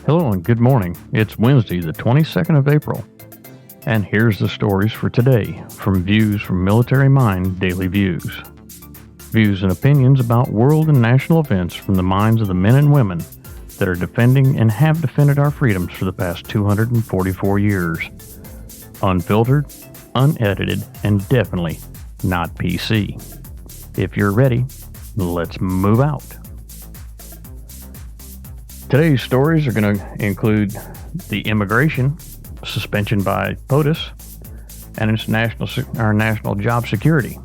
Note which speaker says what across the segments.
Speaker 1: Hello and good morning. It's Wednesday, the 22nd of April. And here's the stories for today from Views from Military Mind Daily Views. Views and opinions about world and national events from the minds of the men and women that are defending and have defended our freedoms for the past 244 years. Unfiltered, unedited, and definitely not PC. If you're ready, let's move out. Today's stories are going to include the immigration, suspension by POTUS, and its our national job security.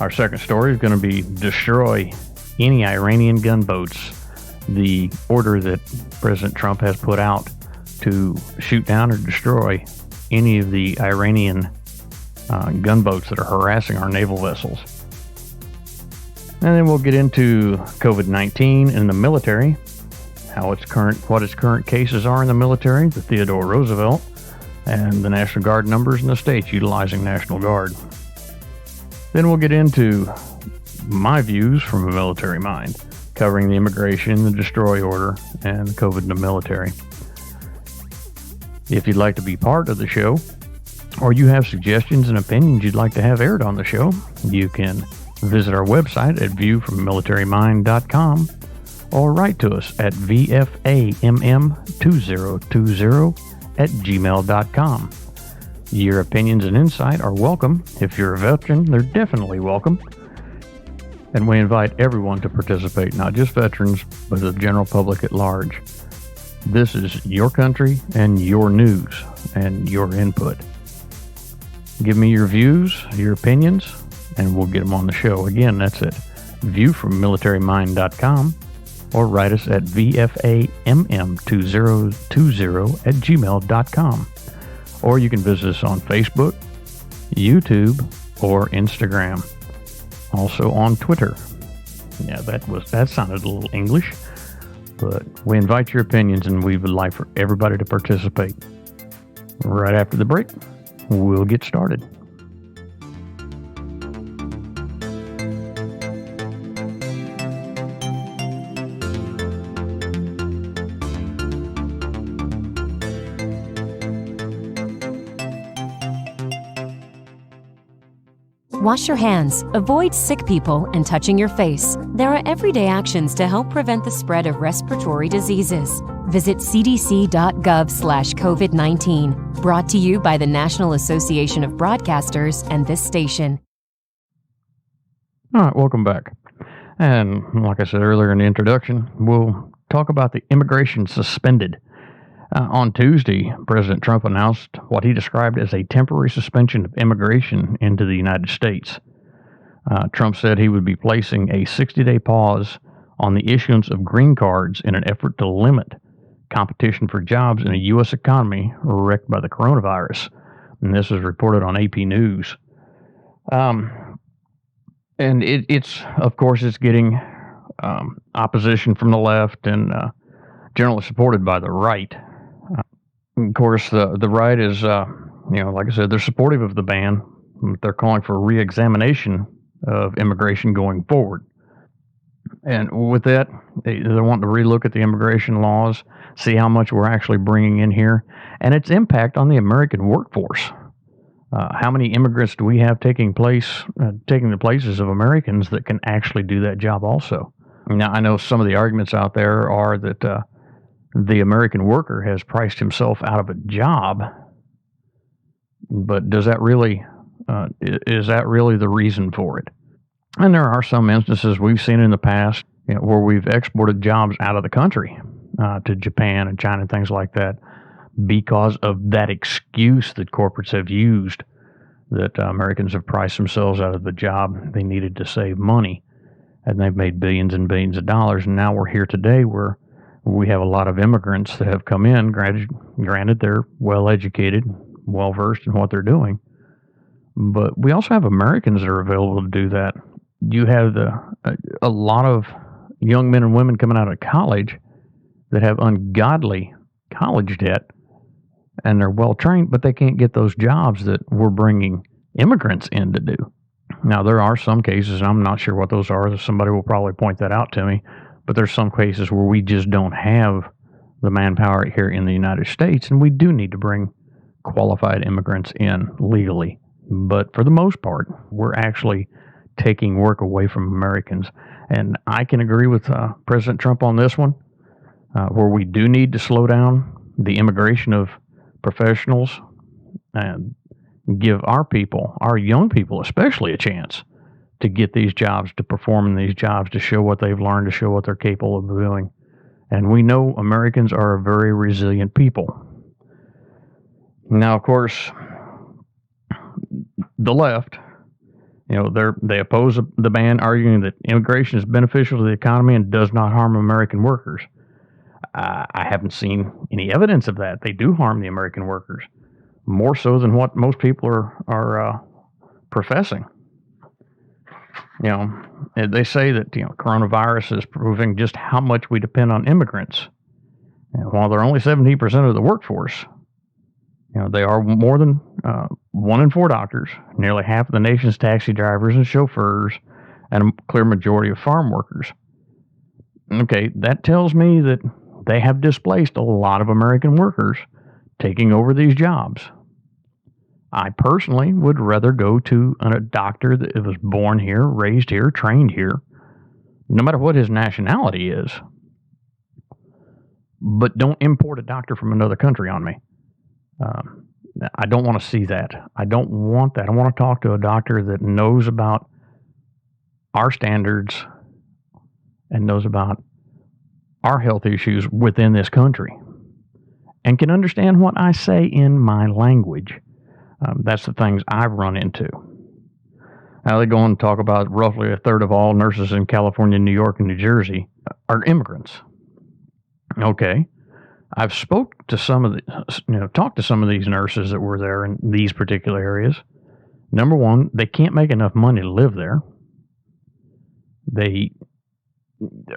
Speaker 1: Our second story is going to be destroy any Iranian gunboats, the order that President Trump has put out to shoot down or destroy any of the Iranian gunboats that are harassing our naval vessels. And then we'll get into COVID-19 in the military, what its current cases are in the military, the Theodore Roosevelt, and the National Guard numbers in the states utilizing National Guard. Then we'll get into my views from a military mind, covering the immigration, the destroy order, and COVID in the military. If you'd like to be part of the show, or you have suggestions and opinions you'd like to have aired on the show, you can visit our website at viewfrommilitarymind.com or write to us at vfamm2020@gmail.com. Your opinions and insight are welcome. If you're a veteran, they're definitely welcome. And we invite everyone to participate, not just veterans, but the general public at large. This is your country and your news and your input. Give me your views, your opinions, and we'll get them on the show. Again, that's at viewfrommilitarymind.com or write us at vfamm2020@gmail.com. Or you can visit us on Facebook, YouTube, or Instagram. Also on Twitter. Yeah, that sounded a little English, but we invite your opinions and we would like for everybody to participate. Right after the break, we'll get started.
Speaker 2: Wash your hands, avoid sick people, and touching your face. There are everyday actions to help prevent the spread of respiratory diseases. Visit cdc.gov/COVID-19. Brought to you by the National Association of Broadcasters and this station.
Speaker 1: All right, welcome back. And like I said earlier in the introduction, we'll talk about the immigration suspended. On Tuesday, President Trump announced what he described as a temporary suspension of immigration into the United States. Trump said he would be placing a 60-day pause on the issuance of green cards in an effort to limit competition for jobs in a U.S. economy wrecked by the coronavirus. And this was reported on AP News. And it's getting opposition from the left and generally supported by the right. Of course, the right is, like I said, they're supportive of the ban. They're calling for a re-examination of immigration going forward. And with that, they're wanting to relook at the immigration laws, see how much we're actually bringing in here, and its impact on the American workforce. How many immigrants do we have taking the places of Americans that can actually do that job also? Now, I know some of the arguments out there are that the American worker has priced himself out of a job, but is that really the reason for it? And there are some instances we've seen in the past, where we've exported jobs out of the country to Japan and China and things like that because of that excuse that corporates have used, that Americans have priced themselves out of the job they needed to save money, and they've made billions and billions of dollars. And now we're here today where we have a lot of immigrants that have come in. Granted, they're well-educated, well-versed in what they're doing. But we also have Americans that are available to do that. You have a lot of young men and women coming out of college that have ungodly college debt, and they're well trained, but they can't get those jobs that we're bringing immigrants in to do. Now, there are some cases, and I'm not sure what those are. Somebody will probably point that out to me. But there's some cases where we just don't have the manpower here in the United States, and we do need to bring qualified immigrants in legally. But for the most part, we're actually taking work away from Americans. And I can agree with President Trump on this one, where we do need to slow down the immigration of professionals and give our people, our young people especially, a chance to get these jobs, to perform in these jobs, to show what they've learned, to show what they're capable of doing. And we know Americans are a very resilient people. Now, of course, the left, they oppose the ban, arguing that immigration is beneficial to the economy and does not harm American workers. I haven't seen any evidence of that. They do harm the American workers, more so than what most people are professing. They say that coronavirus is proving just how much we depend on immigrants. And while they're only 17% of the workforce, they are more than 1 in 4 doctors, nearly half of the nation's taxi drivers and chauffeurs, and a clear majority of farm workers. Okay, that tells me that they have displaced a lot of American workers, taking over these jobs. I personally would rather go to a doctor that was born here, raised here, trained here, no matter what his nationality is. But don't import a doctor from another country on me. I don't want to see that. I don't want that. I want to talk to a doctor that knows about our standards and knows about our health issues within this country and can understand what I say in my language. That's the things I've run into. Now they go on to talk about roughly a third of all nurses in California, New York, and New Jersey are immigrants. Okay. I've talked to some of these nurses that were there in these particular areas. Number one, they can't make enough money to live there. They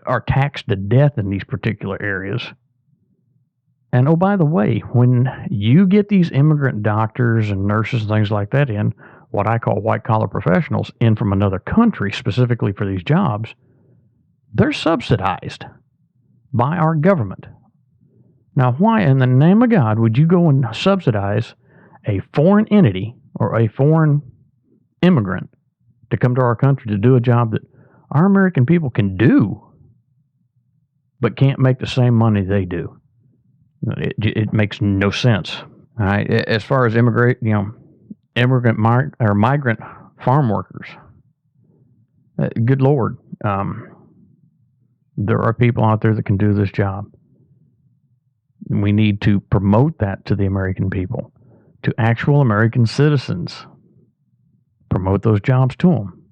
Speaker 1: are taxed to death in these particular areas. And oh, by the way, when you get these immigrant doctors and nurses and things like that in, what I call white-collar professionals, in from another country specifically for these jobs, they're subsidized by our government. Now, why in the name of God would you go and subsidize a foreign entity or a foreign immigrant to come to our country to do a job that our American people can do, but can't make the same money they do? It makes no sense. All right. As far as migrant farm workers, good Lord, there are people out there that can do this job. We need to promote that to the American people, to actual American citizens. Promote those jobs to them.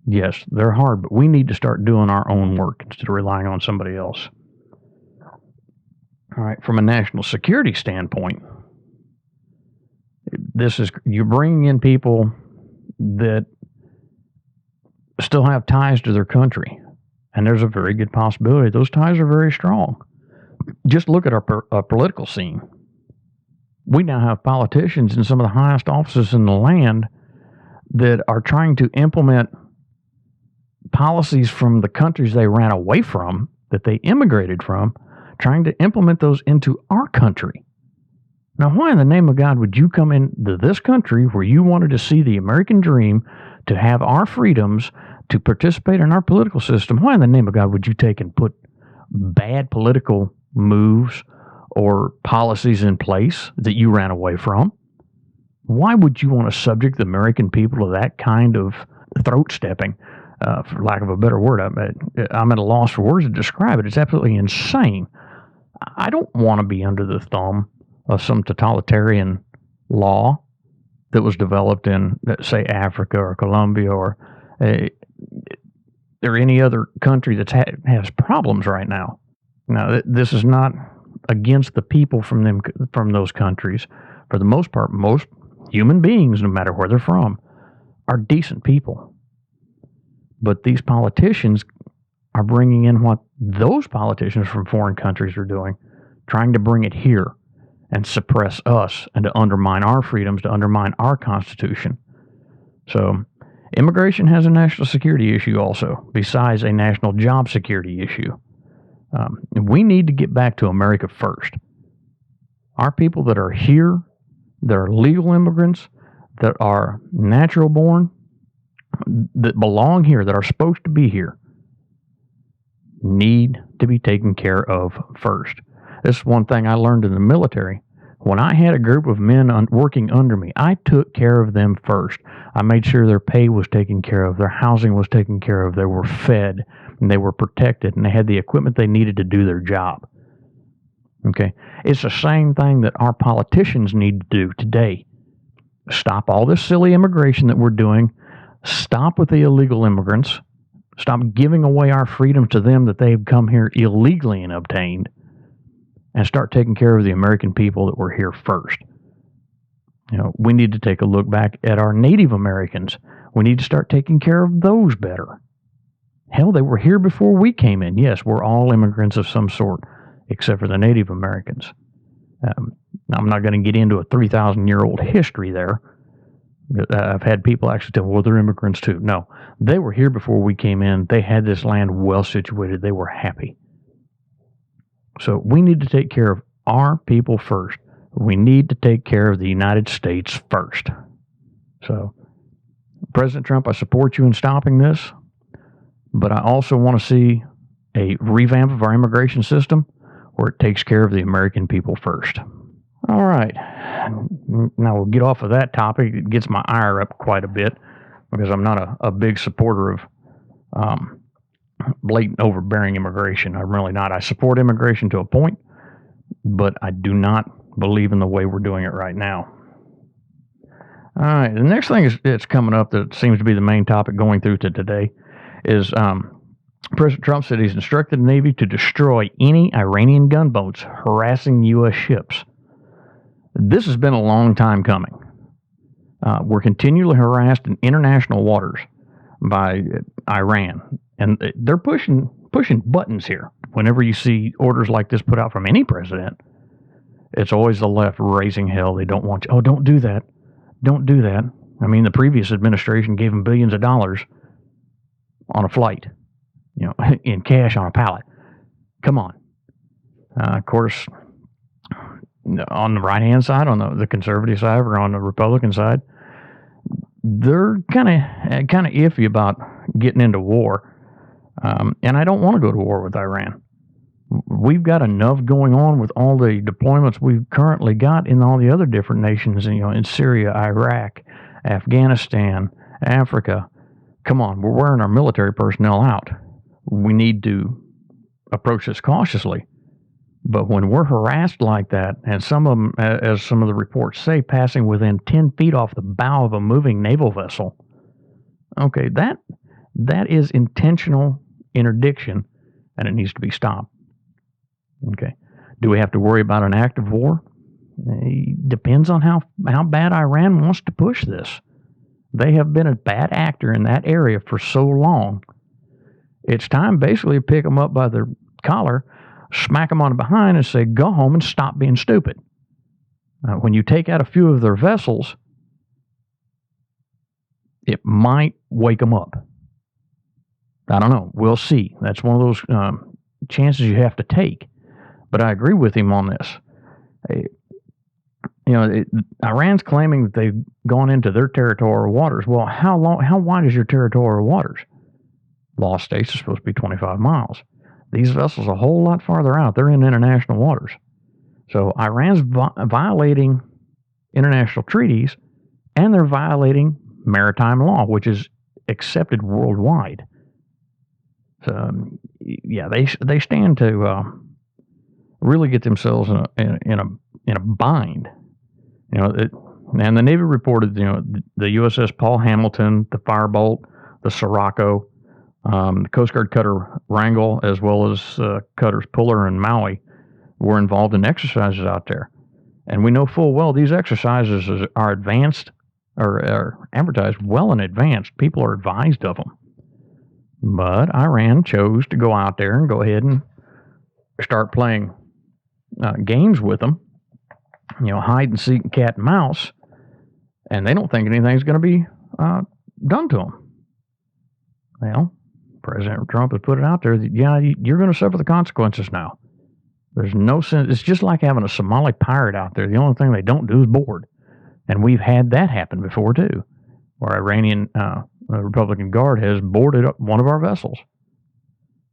Speaker 1: Yes, they're hard, but we need to start doing our own work instead of relying on somebody else. All right, from a national security standpoint, you're bringing in people that still have ties to their country, and there's a very good possibility those ties are very strong. Just look at our political scene. We now have politicians in some of the highest offices in the land that are trying to implement policies from the countries they ran away from, that they immigrated from, trying to implement those into our country. Now, why in the name of God would you come into this country where you wanted to see the American dream, to have our freedoms, to participate in our political system? Why in the name of God would you take and put bad political moves or policies in place that you ran away from? Why would you want to subject the American people to that kind of throat stepping, for lack of a better word? I'm at a loss for words to describe it. It's absolutely insane. I don't want to be under the thumb of some totalitarian law that was developed in, say, Africa or Colombia or any other country that has problems right now. Now, this is not against the people from those countries. For the most part, most human beings, no matter where they're from, are decent people. But these politicians are bringing in what those politicians from foreign countries are doing, trying to bring it here and suppress us and to undermine our freedoms, to undermine our Constitution. So immigration has a national security issue also, besides a national job security issue. We need to get back to America first. Our people that are here, that are legal immigrants, that are natural born, that belong here, that are supposed to be here, need to be taken care of first. This is one thing I learned in the military. When I had a group of men working under me, I took care of them first. I made sure their pay was taken care of, their housing was taken care of, they were fed, and they were protected, and they had the equipment they needed to do their job. Okay? It's the same thing that our politicians need to do today. Stop all this silly immigration that we're doing. Stop with the illegal immigrants. Stop giving away our freedoms to them that they've come here illegally and obtained. And start taking care of the American people that were here first. We need to take a look back at our Native Americans. We need to start taking care of those better. Hell, they were here before we came in. Yes, we're all immigrants of some sort, except for the Native Americans. I'm not going to get into a 3,000-year-old history there. I've had people actually tell me, well, they're immigrants too. No, they were here before we came in. They had this land well situated. They were happy. So we need to take care of our people first. We need to take care of the United States first. So, President Trump, I support you in stopping this, but I also want to see a revamp of our immigration system where it takes care of the American people first. All right. Now we'll get off of that topic. It gets my ire up quite a bit because I'm not a big supporter of blatant overbearing immigration. I'm really not. I support immigration to a point, but I do not believe in the way we're doing it right now. All right, the next thing that's coming up that seems to be the main topic going through to today is President Trump said he's instructed the Navy to destroy any Iranian gunboats harassing U.S. ships. This has been a long time coming. We're continually harassed in international waters by Iran. And they're pushing buttons here. Whenever you see orders like this put out from any president, it's always the left raising hell. They don't want you. Oh, don't do that. Don't do that. I mean, the previous administration gave them billions of dollars on a flight, in cash on a pallet. Come on. Of course, on the right-hand side, on the conservative side, or on the Republican side, they're kind of iffy about getting into war. And I don't want to go to war with Iran. We've got enough going on with all the deployments we've currently got in all the other different nations, in Syria, Iraq, Afghanistan, Africa. Come on, we're wearing our military personnel out. We need to approach this cautiously. But when we're harassed like that, and some of them, as some of the reports say, passing within 10 feet off the bow of a moving naval vessel, okay, that is intentional interdiction, and it needs to be stopped. Okay. Do we have to worry about an act of war? It depends on how bad Iran wants to push this. They have been a bad actor in that area for so long. It's time basically to pick them up by their collar, smack them on the behind, and say, go home and stop being stupid. When you take out a few of their vessels, it might wake them up. I don't know. We'll see. That's one of those chances you have to take. But I agree with him on this. Iran's claiming that they've gone into their territorial waters. Well, how wide is your territorial waters? Law states are supposed to be 25 miles. These vessels are a whole lot farther out. They're in international waters. So Iran's violating international treaties, and they're violating maritime law, which is accepted worldwide. So, yeah, they stand to really get themselves in a bind. And the Navy reported, the USS Paul Hamilton, the Firebolt, the Sirocco, the Coast Guard cutter Wrangell, as well as cutters Puller and Maui, were involved in exercises out there. And we know full well these exercises are advanced, or are advertised well in advance. People are advised of them. But Iran chose to go out there and go ahead and start playing games with them hide and seek, cat and mouse, and they don't think anything's going to be done to them. Well, President Trump has put it out there that, you're going to suffer the consequences now. There's no sense. It's just like having a Somali pirate out there. The only thing they don't do is board. And we've had that happen before, too, where Iranian Republican Guard has boarded up one of our vessels.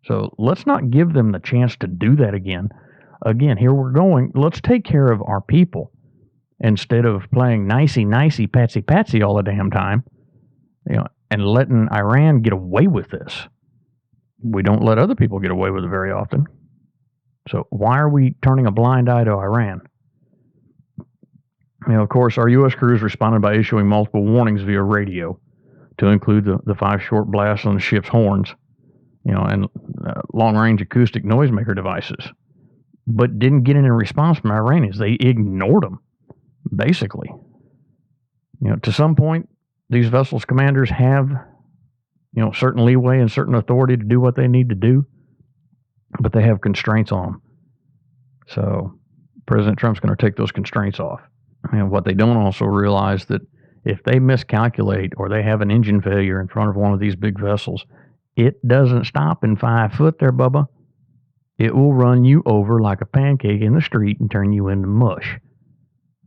Speaker 1: So let's not give them the chance to do that again. Again, here we're going. Let's take care of our people instead of playing nicey, patsy all the damn time, and letting Iran get away with this. We don't let other people get away with it very often. So why are we turning a blind eye to Iran? Of course, our U.S. crews responded by issuing multiple warnings via radio, to include the 5 short blasts on the ship's horns, and long-range acoustic noisemaker devices, but didn't get any response from Iranians. They ignored them, basically. To some point, these vessels' commanders have, certain leeway and certain authority to do what they need to do, but they have constraints on them. So President Trump's going to take those constraints off. And what they don't also realize that if they miscalculate or they have an engine failure in front of one of these big vessels, it doesn't stop in 5 foot there, Bubba. It will run you over like a pancake in the street and turn you into mush.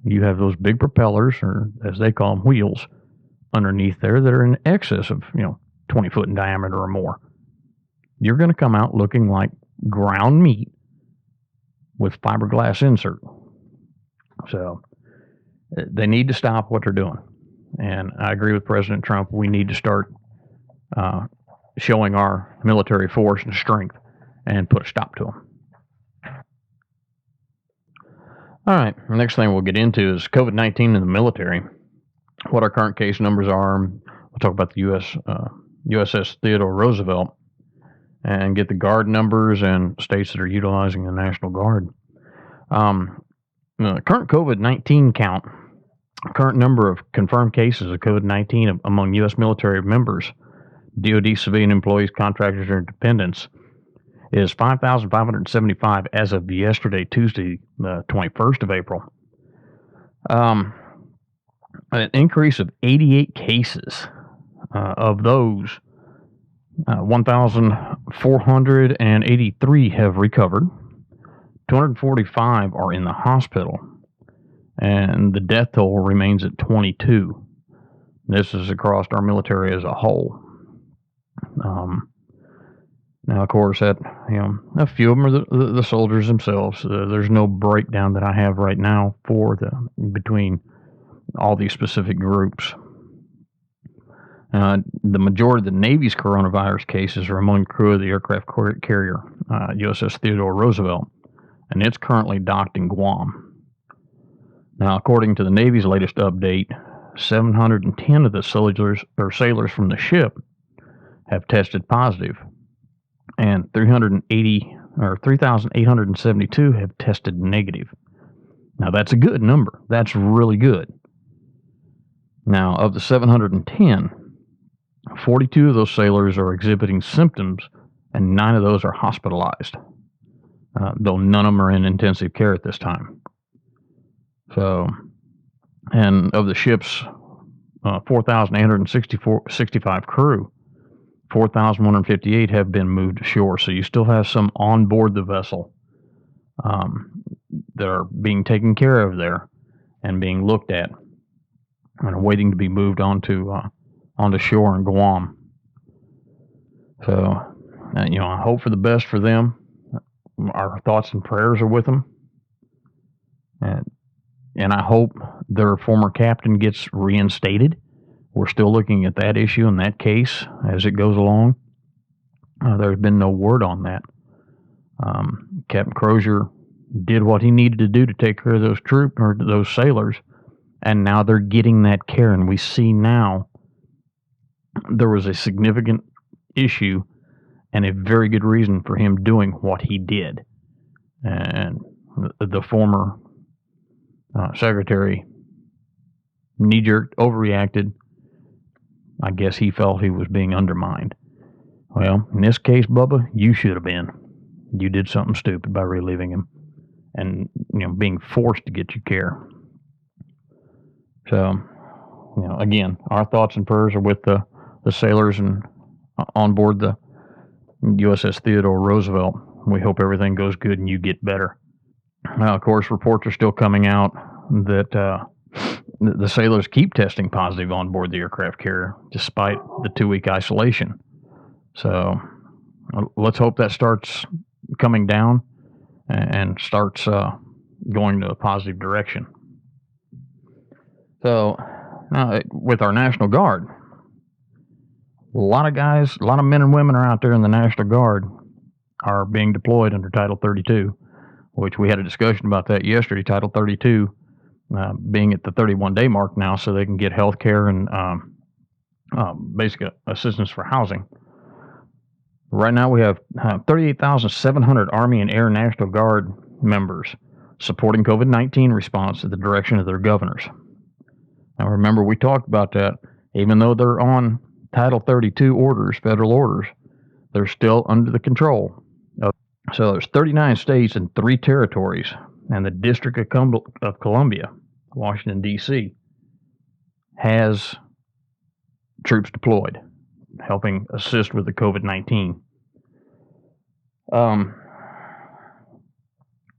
Speaker 1: You have those big propellers, or as they call them, wheels, underneath there that are in excess of 20 foot in diameter or more. You're going to come out looking like ground meat with fiberglass insert. So they need to stop what they're doing. And I agree with President Trump. We need to start showing our military force and strength and put a stop to them. All right, the next thing we'll get into is COVID-19 in the military, what our current case numbers are. We'll talk about the USS Theodore Roosevelt and get the Guard numbers and states that are utilizing the National Guard. The current COVID-19 count, current number of confirmed cases of COVID-19 among U.S. military members, DoD civilian employees, contractors, and dependents, is 5,575 as of yesterday, Tuesday, the 21st of April. An increase of 88 cases. Of those, 1,483 have recovered. 245 are in the hospital. And the death toll remains at 22. This is across our military as a whole. Now, of course, a few of them are the soldiers themselves. There's no breakdown that I have right now between all these specific groups. The majority of the Navy's coronavirus cases are among the crew of the aircraft carrier USS Theodore Roosevelt, and it's currently docked in Guam. Now, according to the Navy's latest update, 710 of the sailors from the ship have tested positive, and 3,872 have tested negative. Now, that's a good number. That's really good. Now, of the 710, 42 of those sailors are exhibiting symptoms, and 9 of those are hospitalized, though none of them are in intensive care at this time. So, and of the ship's 4,865 crew, 4,158 have been moved ashore. So you still have some on board the vessel that are being taken care of there and being looked at and waiting to be moved onto shore in Guam. So, I hope for the best for them. Our thoughts and prayers are with them. And I hope their former captain gets reinstated. We're still looking at that issue and that case as it goes along. There's been no word on that. Captain Crozier did what he needed to do to take care of those sailors, and now they're getting that care. And we see now there was a significant issue and a very good reason for him doing what he did. And the former secretary knee-jerked, overreacted. I guess he felt he was being undermined. Well, in this case, Bubba, you should have been. You did something stupid by relieving him. and being forced to get you care. So, again, our thoughts and prayers are with the sailors and on board the USS Theodore Roosevelt. We hope everything goes good and you get better. Of course, reports are still coming out that the sailors keep testing positive on board the aircraft carrier despite the 2-week isolation. So let's hope that starts coming down and starts going to a positive direction. So with our National Guard, a lot of men and women are out there in the National Guard are being deployed under Title 32, which we had a discussion about that yesterday. Title 32 being at the 31-day mark now, so they can get health care and basic assistance for housing. Right now we have 38,700 Army and Air National Guard members supporting COVID-19 response at the direction of their governors. Now remember, we talked about that. Even though they're on Title 32 orders, federal orders, they're still under the control of. So there's 39 states and 3 territories, and the District of Columbia, Washington, D.C., has troops deployed, helping assist with the COVID-19.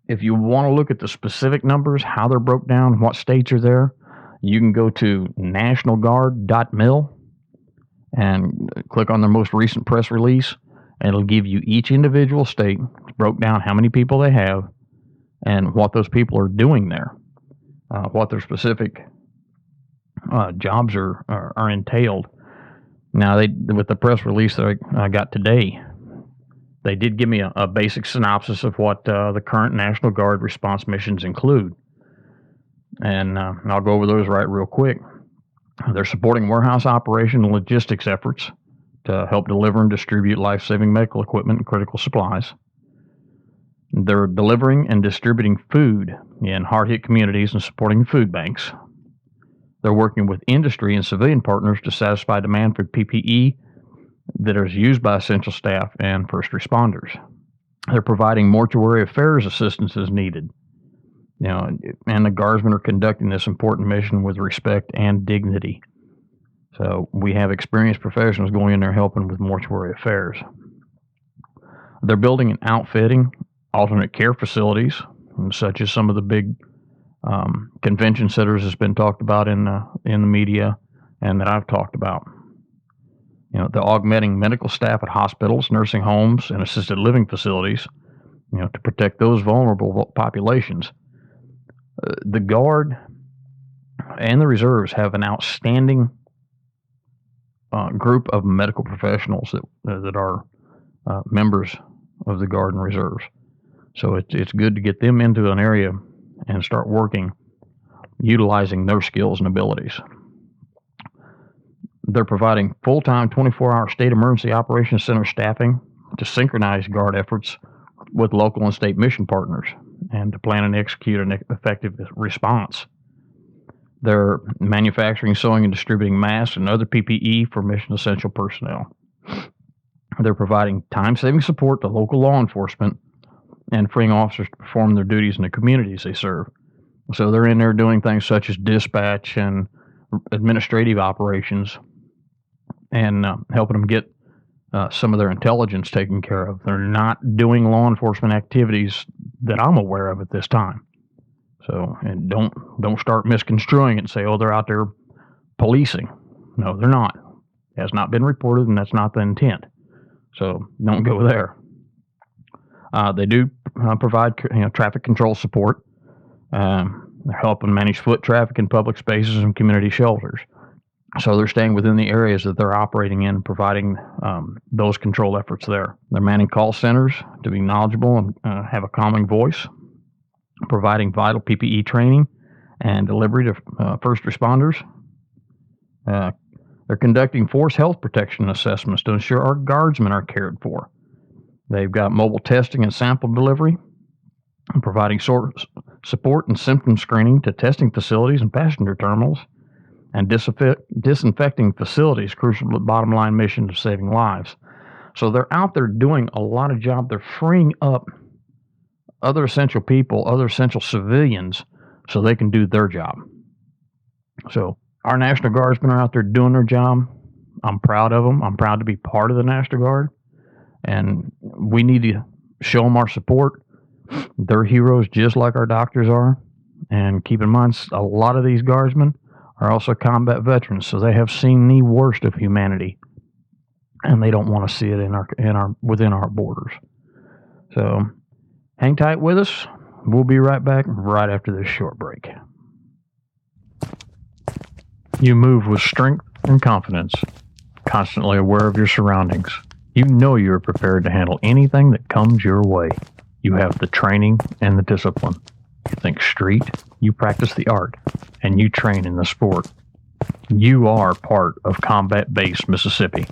Speaker 1: If you want to look at the specific numbers, how they're broke down, what states are there, you can go to nationalguard.mil and click on their most recent press release, and it'll give you each individual state. It's broke down how many people they have and what those people are doing there, what their specific jobs are entailed. Now, with the press release that I got today, they did give me a basic synopsis of what the current National Guard response missions include. And I'll go over those real quick. They're supporting warehouse operation and logistics efforts to help deliver and distribute life-saving medical equipment and critical supplies. They're delivering and distributing food in hard-hit communities and supporting food banks. They're working with industry and civilian partners to satisfy demand for PPE that is used by essential staff and first responders. They're providing mortuary affairs assistance as needed. And the Guardsmen are conducting this important mission with respect and dignity. So we have experienced professionals going in there helping with mortuary affairs. They're building and outfitting alternate care facilities, such as some of the big convention centers has been talked about in the media and that I've talked about. They're augmenting medical staff at hospitals, nursing homes, and assisted living facilities, to protect those vulnerable populations. The Guard and the Reserves have an outstanding group of medical professionals that are members of the Guard and Reserves. So it's good to get them into an area and start working, utilizing their skills and abilities. They're providing full-time 24-hour state emergency operations center staffing to synchronize Guard efforts with local and state mission partners and to plan and execute an effective response. They're manufacturing, sewing, and distributing masks and other PPE for mission essential personnel. They're providing time-saving support to local law enforcement and freeing officers to perform their duties in the communities they serve. So they're in there doing things such as dispatch and administrative operations and helping them get some of their intelligence taken care of. They're not doing law enforcement activities that I'm aware of at this time. So, and don't start misconstruing it and say, oh, they're out there policing. No, they're not. It has not been reported, and that's not the intent. So don't go there. They do provide traffic control support. They're helping manage foot traffic in public spaces and community shelters. So they're staying within the areas that they're operating in, providing those control efforts there. They're manning call centers to be knowledgeable and have a calming voice, providing vital PPE training and delivery to first responders. They're conducting force health protection assessments to ensure our Guardsmen are cared for. They've got mobile testing and sample delivery, and providing support and symptom screening to testing facilities and passenger terminals, and disinfecting facilities, crucial to the bottom line mission of saving lives. So they're out there doing a lot of job. They're freeing up other essential people, other essential civilians, so they can do their job. So our National Guardsmen are out there doing their job. I'm proud of them. I'm proud to be part of the National Guard. And we need to show them our support. They're heroes just like our doctors are. And keep in mind, a lot of these Guardsmen are also combat veterans, so they have seen the worst of humanity, and they don't want to see it within our borders. So hang tight with us. We'll be right back right after this short break. You move with strength and confidence, constantly aware of your surroundings. You know you are prepared to handle anything that comes your way. You have the training and the discipline. You think street, you practice the art, and you train in the sport. You are part of Combat Base Mississippi.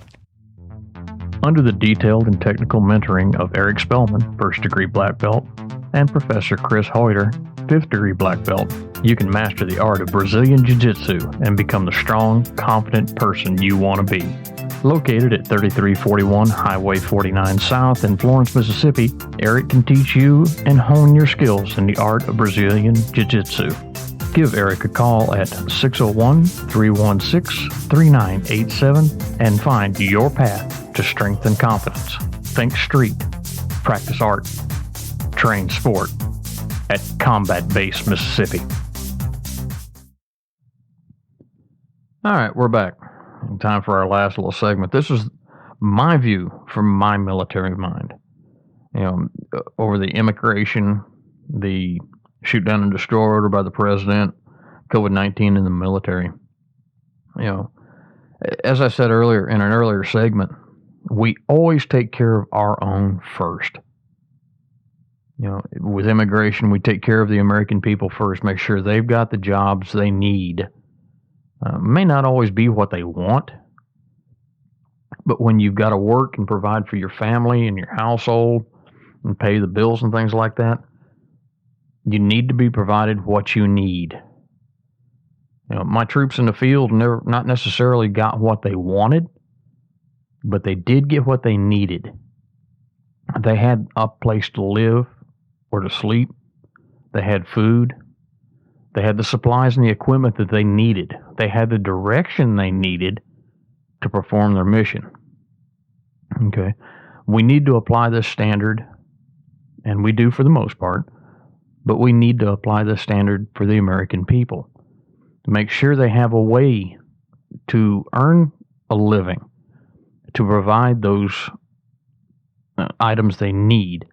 Speaker 1: Under the detailed and technical mentoring of Eric Spellman, first-degree black belt, and Professor Chris Hoyter, fifth-degree black belt, you can master the art of Brazilian Jiu-Jitsu and become the strong, confident person you want to be. Located at 3341 Highway 49 South in Florence, Mississippi, Eric can teach you and hone your skills in the art of Brazilian Jiu-Jitsu. Give Eric a call at 601-316-3987 and find your path to strength and confidence. Think street, practice art, train sport at Combat Base Mississippi. All right, we're back. Time for our last little segment. This is my view from my military mind. Over the immigration, the shoot down and destroy order by the president, COVID-19 in the military. As I said earlier in an earlier segment, we always take care of our own first. With immigration, we take care of the American people first, make sure they've got the jobs they need. May not always be what they want, but when you've got to work and provide for your family and your household and pay the bills and things like that, you need to be provided what you need. My troops in the field not necessarily got what they wanted, but they did get what they needed. They had a place to live or to sleep. They had food. They had the supplies and the equipment that they needed. They had the direction they needed to perform their mission. Okay. We need to apply this standard, and we do for the most part, but we need to apply this standard for the American people. To make sure they have a way to earn a living, to provide those items they need,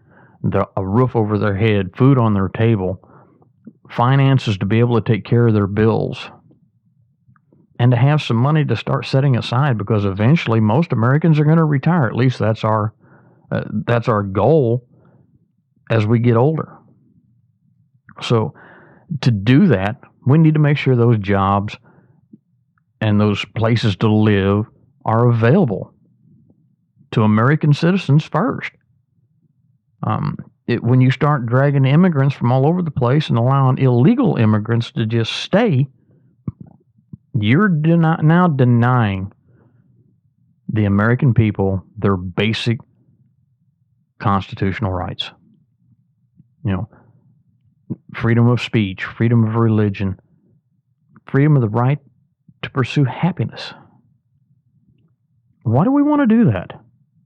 Speaker 1: a roof over their head, food on their table, finances to be able to take care of their bills, and to have some money to start setting aside, because eventually most Americans are going to retire. At least that's our goal as we get older. So to do that, we need to make sure those jobs and those places to live are available to American citizens first. When you start dragging immigrants from all over the place and allowing illegal immigrants to just stay, you're now denying the American people their basic constitutional rights. Freedom of speech, freedom of religion, freedom of the right to pursue happiness. Why do we want to do that?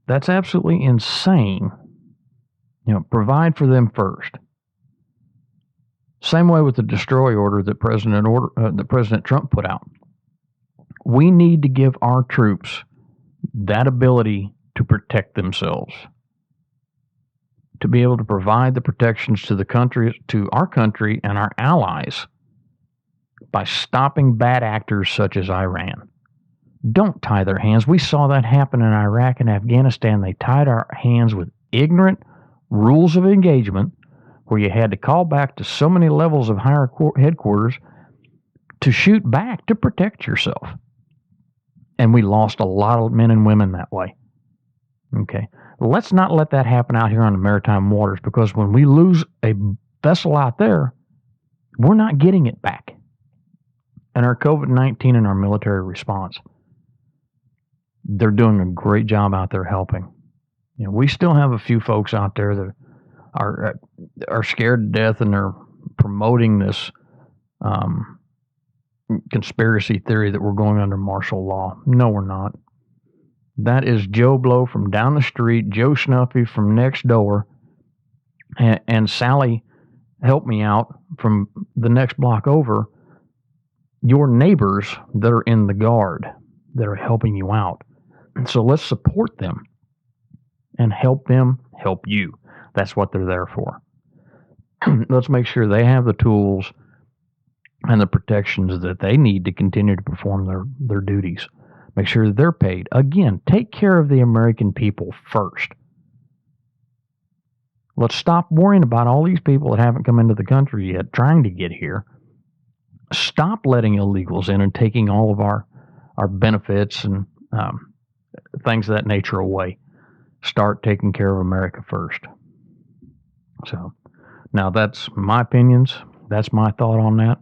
Speaker 1: That's absolutely insane. Provide for them first. Same way with the destroy order that President Trump put out. We need to give our troops that ability to protect themselves, to be able to provide the protections to our country and our allies by stopping bad actors such as Iran. Don't tie their hands. We saw that happen in Iraq and Afghanistan. They tied our hands with ignorant rules of engagement, where you had to call back to so many levels of higher headquarters to shoot back to protect yourself. And we lost a lot of men and women that way. Okay. Let's not let that happen out here on the maritime waters, because when we lose a vessel out there, we're not getting it back. And our COVID-19 and our military response, they're doing a great job out there helping. We still have a few folks out there that are scared to death and they're promoting this conspiracy theory that we're going under martial law. No, we're not. That is Joe Blow from down the street, Joe Snuffy from next door, and Sally Help Me Out from the next block over. Your neighbors that are in the Guard that are helping you out. So let's support them and help them help you. That's what they're there for. Let's make sure they have the tools and the protections that they need to continue to perform their duties. Make sure that they're paid. Again, take care of the American people first. Let's stop worrying about all these people that haven't come into the country yet trying to get here. Stop letting illegals in and taking all of our benefits and things of that nature away. Start taking care of America first. So, now that's my opinions. That's my thought on that.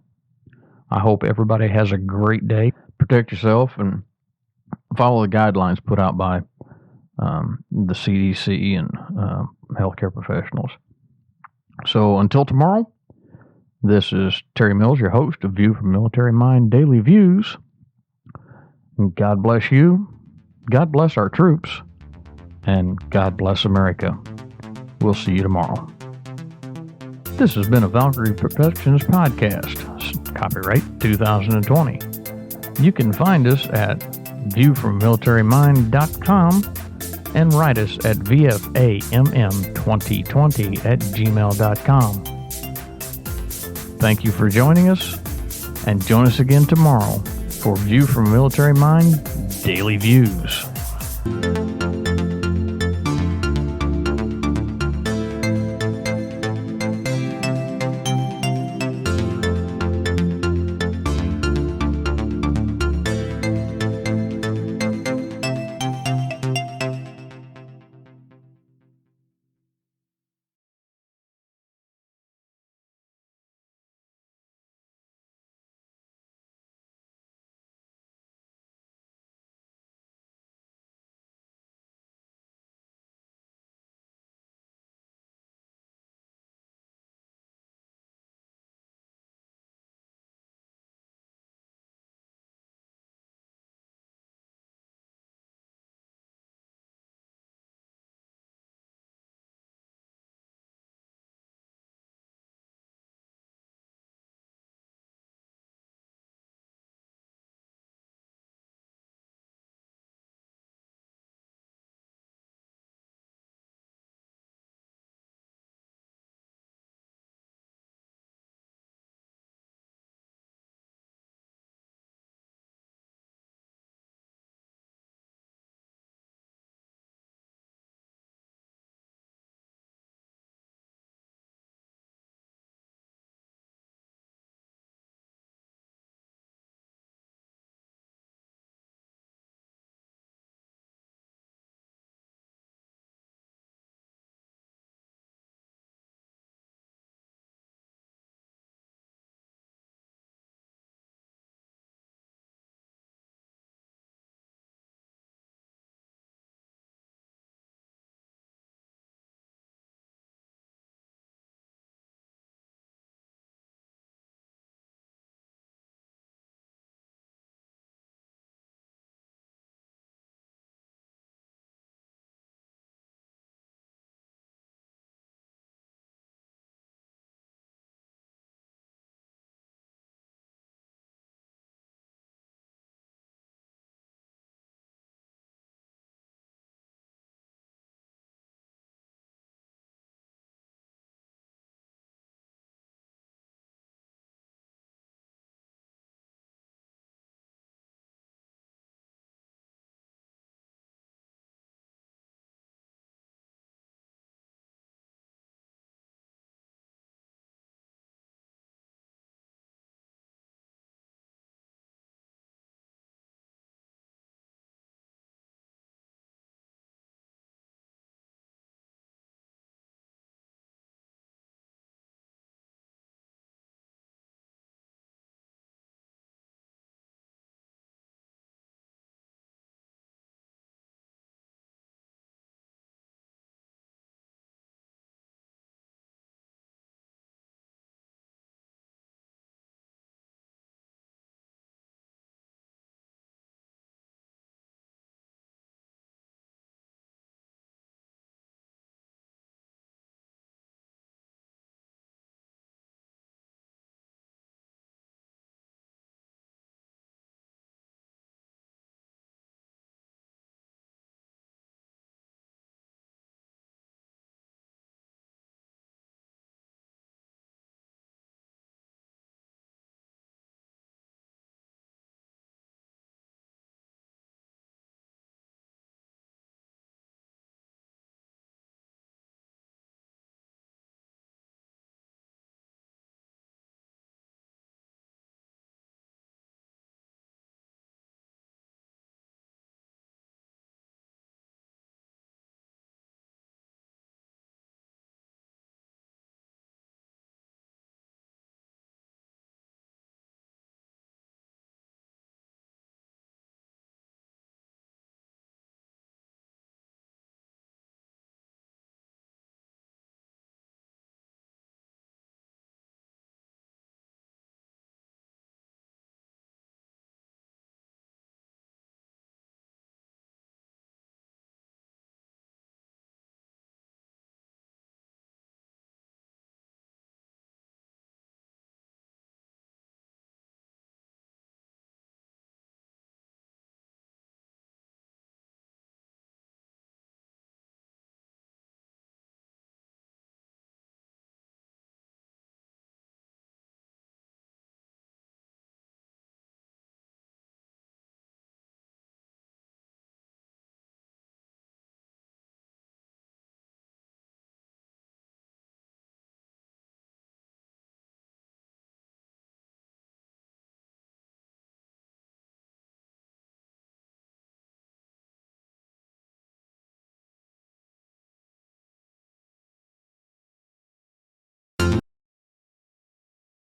Speaker 1: I hope everybody has a great day. Protect yourself and follow the guidelines put out by the CDC and healthcare professionals. So until tomorrow, this is Terry Mills, your host of View from Military Mind Daily Views. God bless you. God bless our troops. And God bless America. We'll see you tomorrow. This has been a Valkyrie Productions podcast. Copyright 2020. You can find us at viewfrommilitarymind.com and write us at vfamm2020@gmail.com. Thank you for joining us, and join us again tomorrow for View from Military Mind Daily Views.